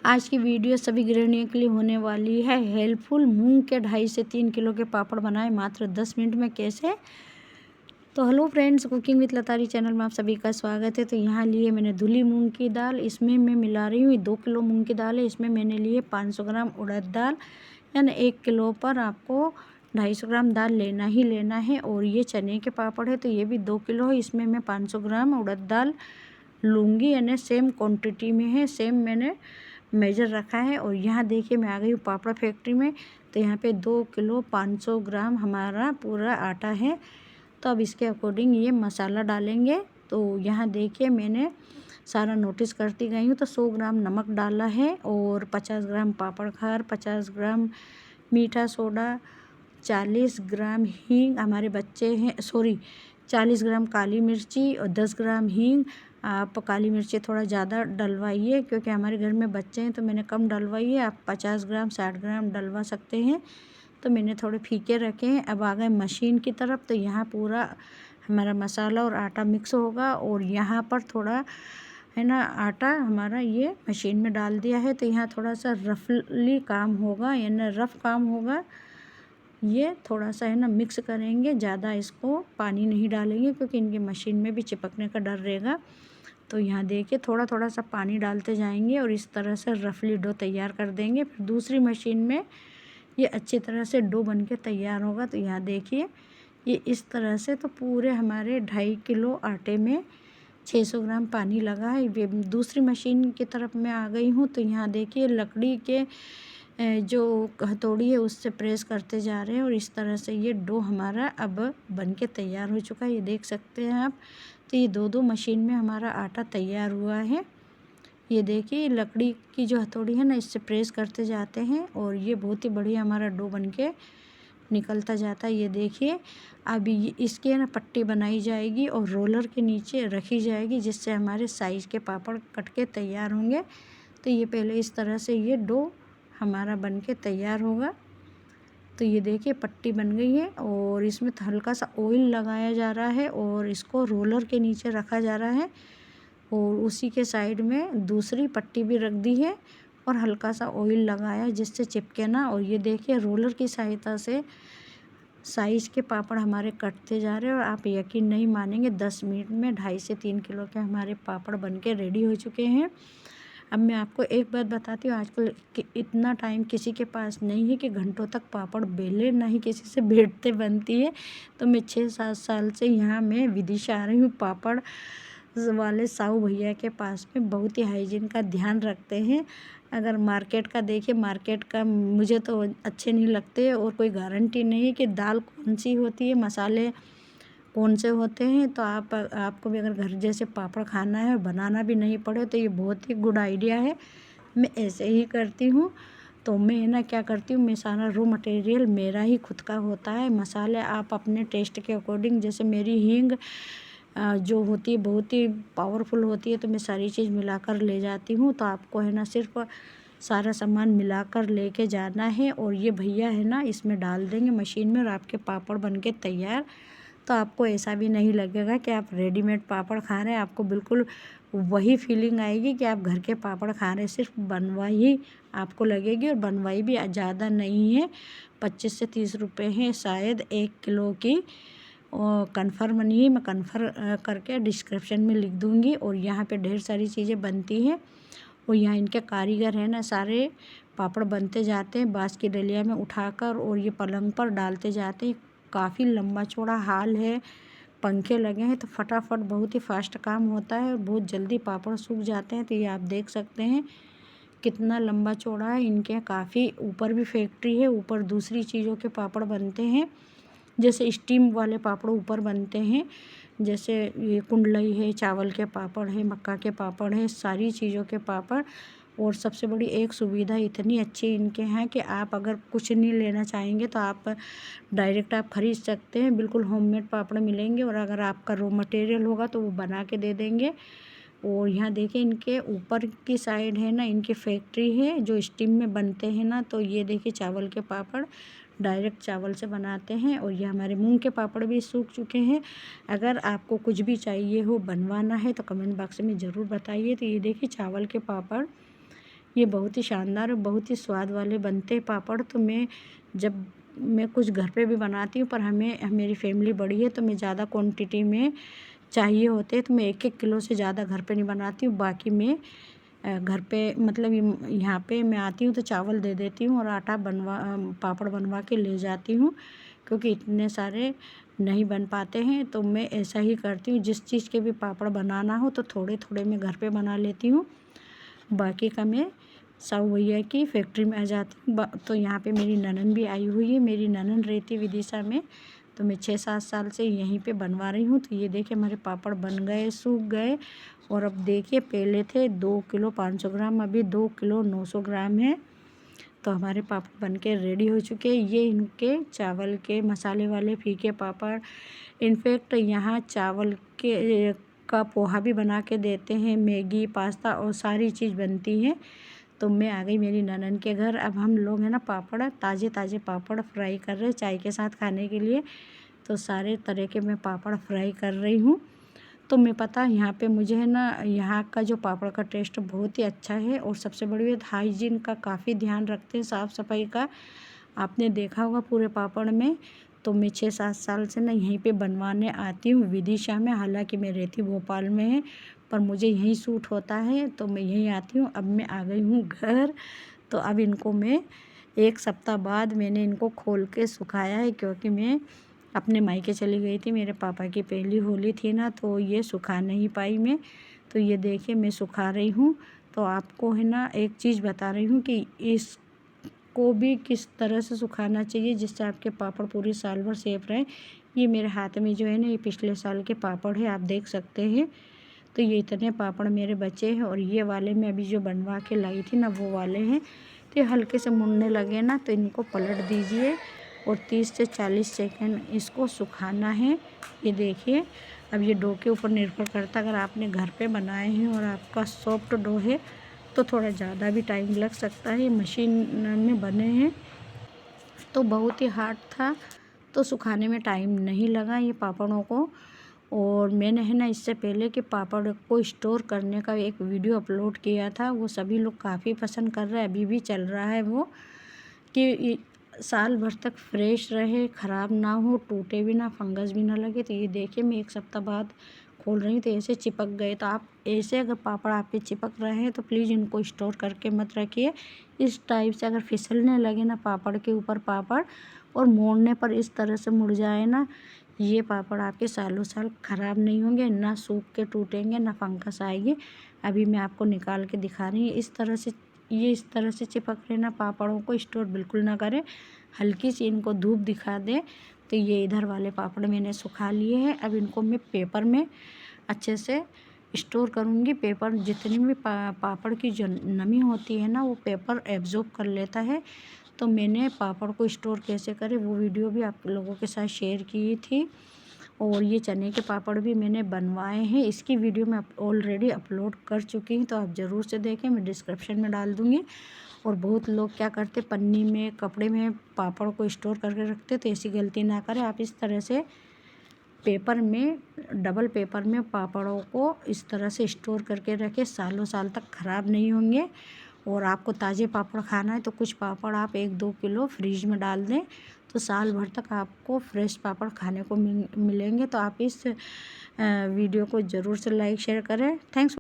आज की वीडियो सभी गृहिणियों के लिए होने वाली है हेल्पफुल। मूंग के 2.5 से 3 किलो के पापड़ बनाए मात्र 10 मिनट में कैसे। तो हेलो फ्रेंड्स, कुकिंग विद लतारी चैनल में आप सभी का स्वागत है। तो यहाँ लिए मैंने धुली मूंग की दाल, इसमें मैं मिला रही हूँ 2 किलो मूंग की दाल है। इसमें मैंने लिए 500 ग्राम उड़द दाल, यानी 1 किलो पर आपको 250 ग्राम दाल लेना ही लेना है। और ये चने के पापड़ है तो ये भी 2 किलो है, इसमें मैं 500 ग्राम उड़द दाल लूँगी, यानी सेम क्वांटिटी में है, सेम मैंने मेजर रखा है। और यहाँ देखिए मैं आ गई हूँ पापड़ फैक्ट्री में। तो यहाँ पे 2 किलो 500 ग्राम हमारा पूरा आटा है। तो अब इसके अकॉर्डिंग ये मसाला डालेंगे। तो यहाँ देखिए मैंने सारा नोटिस करती गई हूँ। तो 100 ग्राम नमक डाला है और 50 ग्राम पापड़ खार, 50 ग्राम मीठा सोडा, 40 ग्राम हींग, हमारे बच्चे हैं 40 ग्राम काली मिर्ची और 10 ग्राम हींग। आप काली मिर्ची थोड़ा ज़्यादा डलवाइए क्योंकि हमारे घर में बच्चे हैं तो मैंने कम डलवाई है। आप 50 ग्राम 60 ग्राम डलवा सकते हैं। तो मैंने थोड़े फीके रखे हैं। अब आ गए मशीन की तरफ। तो यहाँ पूरा हमारा मसाला और आटा मिक्स होगा और यहाँ पर थोड़ा है ना आटा हमारा ये मशीन में डाल दिया है। तो यहाँ थोड़ा सा रफली काम होगा, यानी रफ़ काम होगा। ये थोड़ा सा है ना मिक्स करेंगे, ज़्यादा इसको पानी नहीं डालेंगे क्योंकि इनके मशीन में भी चिपकने का डर रहेगा। तो यहाँ देखिए थोड़ा थोड़ा सा पानी डालते जाएंगे और इस तरह से रफली डो तैयार कर देंगे। फिर दूसरी मशीन में ये अच्छी तरह से डो बन के तैयार होगा। तो यहाँ देखिए ये इस तरह से, तो पूरे हमारे 2.5 किलो आटे में 600 ग्राम पानी लगा है। ये दूसरी मशीन की तरफ मैं आ गई हूँ। तो यहाँ देखिए लकड़ी के जो हथौड़ी है उससे प्रेस करते जा रहे हैं और इस तरह से ये डो हमारा अब बन के तैयार हो चुका है, ये देख सकते हैं आप। तो ये दो मशीन में हमारा आटा तैयार हुआ है। ये देखिए लकड़ी की जो हथौड़ी है ना, इससे प्रेस करते जाते हैं और ये बहुत ही बढ़िया हमारा डो बन के निकलता जाता है। ये देखिए अब इसकी ना पट्टी बनाई जाएगी और रोलर के नीचे रखी जाएगी जिससे हमारे साइज़ के पापड़ कट के तैयार होंगे। तो ये पहले इस तरह से ये डो हमारा बन के तैयार होगा। तो ये देखिए पट्टी बन गई है और इसमें हल्का सा ऑयल लगाया जा रहा है और इसको रोलर के नीचे रखा जा रहा है और उसी के साइड में दूसरी पट्टी भी रख दी है और हल्का सा ऑयल लगाया जिससे चिपके ना। और ये देखिए रोलर की सहायता से साइज़ के पापड़ हमारे कटते जा रहे हैं और आप यकीन नहीं मानेंगे 10 मिनट में 2.5 से 3 किलो के हमारे पापड़ बन के रेडी हो चुके हैं। अब मैं आपको एक बात बताती हूँ, आजकल इतना टाइम किसी के पास नहीं है कि घंटों तक पापड़ बेले, ना ही किसी से बैठते बनती है। तो मैं 6-7 साल से यहाँ मैं विदिशा आ रही हूँ। पापड़ वाले साहू भैया के पास में बहुत ही हाइजीन का ध्यान रखते हैं। अगर मार्केट का देखिए, मार्केट का मुझे तो अच्छे नहीं लगते और कोई गारंटी नहीं है कि दाल कौन सी होती है, मसाले कौन से होते हैं। तो आपको भी अगर घर जैसे पापड़ खाना है और बनाना भी नहीं पड़े तो ये बहुत ही गुड आइडिया है। मैं ऐसे ही करती हूँ। तो मैं ना क्या करती हूँ, मैं सारा रॉ मटेरियल मेरा ही खुद का होता है। मसाले आप अपने टेस्ट के अकॉर्डिंग, जैसे मेरी हींग जो होती है बहुत ही पावरफुल होती है तो मैं सारी चीज़ मिलाकर ले जाती हूँ। तो आपको है ना सिर्फ सारा सामान मिलाकर लेके जाना है और ये भैया है ना इसमें डाल देंगे मशीन में और आपके पापड़ बन के तैयार। तो आपको ऐसा भी नहीं लगेगा कि आप रेडीमेड पापड़ खा रहे हैं, आपको बिल्कुल वही फीलिंग आएगी कि आप घर के पापड़ खा रहे हैं। सिर्फ बनवाई आपको लगेगी और बनवाई भी ज़्यादा नहीं है, 25 से 30 रुपये है शायद 1 किलो की। और कन्फर्म नहीं है, मैं कन्फर्म करके डिस्क्रिप्शन में लिख दूँगी। और यहाँ पे ढेर सारी चीज़ें बनती हैं और यहाँ इनके कारीगर हैं ना, सारे पापड़ बनते जाते हैं बाँस की डलिया में उठाकर और ये पलंग पर डालते जाते हैं। काफ़ी लंबा चौड़ा हाल है, पंखे लगे हैं तो फटाफट बहुत ही फास्ट काम होता है और बहुत जल्दी पापड़ सूख जाते हैं। तो ये आप देख सकते हैं कितना लंबा चौड़ा है। इनके काफ़ी ऊपर भी फैक्ट्री है, ऊपर दूसरी चीज़ों के पापड़ बनते हैं, जैसे स्टीम वाले पापड़ ऊपर बनते हैं, जैसे ये कुंडलई है, चावल के पापड़ है, मक्का के पापड़ है, सारी चीज़ों के पापड़। और सबसे बड़ी एक सुविधा इतनी अच्छी इनके हैं कि आप अगर कुछ नहीं लेना चाहेंगे तो आप डायरेक्ट आप ख़रीद सकते हैं। बिल्कुल होममेड पापड़ मिलेंगे और अगर आपका रॉ मटेरियल होगा तो वो बना के दे देंगे। और यहाँ देखिए इनके ऊपर की साइड है ना, इनकी फैक्ट्री है जो स्टीम में बनते हैं ना। तो ये देखिए चावल के पापड़ डायरेक्ट चावल से बनाते हैं। और ये हमारे मूंग के पापड़ भी सूख चुके हैं। अगर आपको कुछ भी चाहिए हो बनवाना है तो कमेंट बॉक्स में ज़रूर बताइए। तो ये देखिए चावल के पापड़ ये बहुत ही शानदार और बहुत ही स्वाद वाले बनते हैं पापड़। तो मैं कुछ घर पे भी बनाती हूँ, पर मेरी फैमिली बड़ी है तो मैं ज़्यादा क्वांटिटी में चाहिए होते हैं, तो मैं 1-1 किलो से ज़्यादा घर पे नहीं बनाती हूँ। बाकी मैं घर पे मतलब यहाँ पे मैं आती हूँ तो चावल दे देती हूँ और आटा पापड़ बनवा के ले जाती हूँ, क्योंकि इतने सारे नहीं बन पाते हैं। तो मैं ऐसा ही करती हूँ, जिस चीज़ के भी पापड़ बनाना हो तो थोड़े थोड़े मैं घर पे बना लेती हूँ, बाकी का मैं साहू भैया की फैक्ट्री में आ जाती हूँ। तो यहाँ पे मेरी ननद भी आई हुई है। मेरी ननद रहती विदिशा में, तो मैं 6-7 साल से यहीं पे बनवा रही हूँ। तो ये देखिए हमारे पापड़ बन गए, सूख गए। और अब देखिए पहले थे 2 किलो 500 ग्राम, अभी 2 किलो 900 ग्राम है। तो हमारे पापड़ बन के रेडी हो चुके हैं। ये इनके चावल के मसाले वाले फीके पापड़। इनफैक्ट यहाँ चावल का पोहा भी बना के देते हैं, मैगी, पास्ता और सारी चीज़ बनती है। तो मैं आ गई मेरी ननद के घर। अब हम लोग हैं ना पापड़, ताज़े ताज़े पापड़ फ्राई कर रहे हैं चाय के साथ खाने के लिए। तो सारे तरह के मैं पापड़ फ्राई कर रही हूँ। तो मैं पता यहाँ पे मुझे है ना, यहाँ का जो पापड़ का टेस्ट बहुत ही अच्छा है। और सबसे बड़ी बात, हाइजीन का काफ़ी ध्यान रखते हैं, साफ़ सफाई का। आपने देखा होगा पूरे पापड़ में। तो मैं 6-7 साल से ना यहीं पे बनवाने आती हूँ विदिशा में। हालांकि मैं रहती भोपाल में है, पर मुझे यहीं सूट होता है तो मैं यहीं आती हूँ। अब मैं आ गई हूँ घर। तो अब इनको मैं 1 सप्ताह बाद मैंने इनको खोल के सुखाया है, क्योंकि मैं अपने मायके चली गई थी। मेरे पापा की पहली होली थी ना, तो ये सुखा नहीं पाई मैं। तो ये देखिए मैं सुखा रही हूँ। तो आपको है ना एक चीज़ बता रही हूँ कि इसको भी किस तरह से सुखाना चाहिए जिससे आपके पापड़ पूरे साल भर सेफ रहें। ये मेरे हाथ में जो है ना, ये पिछले साल के पापड़ है, आप देख सकते हैं। तो ये इतने पापड़ मेरे बचे हैं। और ये वाले मैं अभी जो बनवा के लाई थी ना, वो वाले हैं। तो ये हल्के से मुड़ने लगे ना, तो इनको पलट दीजिए और 30 से 40 सेकंड इसको सुखाना है। ये देखिए, अब ये डो के ऊपर निर्भर करता है। अगर आपने घर पे बनाए हैं और आपका सॉफ्ट डो है तो थोड़ा ज़्यादा भी टाइम लग सकता है। मशीन में बने हैं तो बहुत ही हार्ड था, तो सुखाने में टाइम नहीं लगा ये पापड़ों को। और मैंने है ना इससे पहले कि पापड़ को स्टोर करने का एक वीडियो अपलोड किया था, वो सभी लोग काफ़ी पसंद कर रहे हैं, अभी भी चल रहा है वो, कि साल भर तक फ्रेश रहे, ख़राब ना हो, टूटे भी ना, फंगस भी ना लगे। तो ये देखिए मैं 1 सप्ताह बाद खोल रही हूँ तो ऐसे चिपक गए। तो आप ऐसे अगर पापड़ आपके चिपक रहे हैं तो प्लीज़ इनको स्टोर करके मत रखिए। इस टाइप से अगर फिसलने लगे ना पापड़ के ऊपर पापड़, और मोड़ने पर इस तरह से मुड़ जाए ना, ये पापड़ आपके सालों साल ख़राब नहीं होंगे, ना सूख के टूटेंगे, ना फंगस आएगी। अभी मैं आपको निकाल के दिखा रही हूँ। इस तरह से चिपक रहे ना पापड़ों को स्टोर बिल्कुल ना करें। हल्की सी इनको धूप दिखा दें। तो ये इधर वाले पापड़ मैंने सुखा लिए हैं। अब इनको मैं पेपर में अच्छे से स्टोर करूँगी। पेपर जितनी भी पापड़ की जो नमी होती है ना, वो पेपर एब्जॉर्ब कर लेता है। तो मैंने पापड़ को स्टोर कैसे करें वो वीडियो भी आप लोगों के साथ शेयर की थी। और ये चने के पापड़ भी मैंने बनवाए हैं, इसकी वीडियो मैं ऑलरेडी अपलोड कर चुकी हूँ, तो आप ज़रूर से देखें, मैं डिस्क्रिप्शन में डाल दूँगी। और बहुत लोग क्या करते, पन्नी में, कपड़े में पापड़ को स्टोर करके रखते, तो ऐसी गलती ना करें। आप इस तरह से पेपर में, डबल पेपर में पापड़ों को इस तरह से स्टोर करके रखें, सालों साल तक ख़राब नहीं होंगे। और आपको ताज़े पापड़ खाना है तो कुछ पापड़ आप 1-2 किलो फ्रीज में डाल दें, तो साल भर तक आपको फ्रेश पापड़ खाने को मिलेंगे। तो आप इस वीडियो को ज़रूर से लाइक शेयर करें। थैंक्स।